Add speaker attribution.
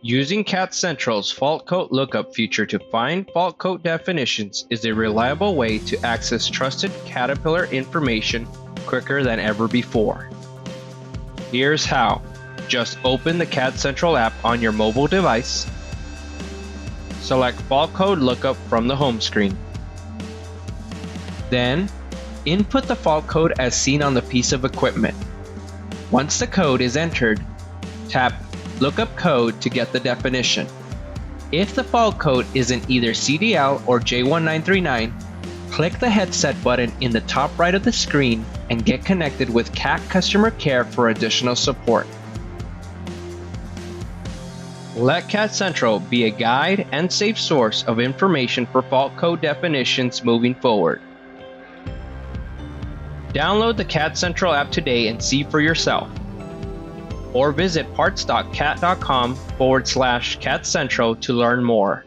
Speaker 1: Using Cat Central's fault code lookup feature to find fault code definitions is a reliable way to access trusted Caterpillar information quicker than ever before. Here's how. Just open the Cat Central app on your mobile device. Select fault code lookup from the home screen. Then, input the fault code as seen on the piece of equipment. Once the code is entered, tap Lookup Code to get the definition. If the fault code is in either CDL or J1939, click the headset button in the top right of the screen and get connected with CAT Customer Care for additional support. Let Cat Central be a guide and safe source of information for fault code definitions moving forward. Download the Cat Central app today and see for yourself. Or visit parts.cat.com/CatCentral to learn more.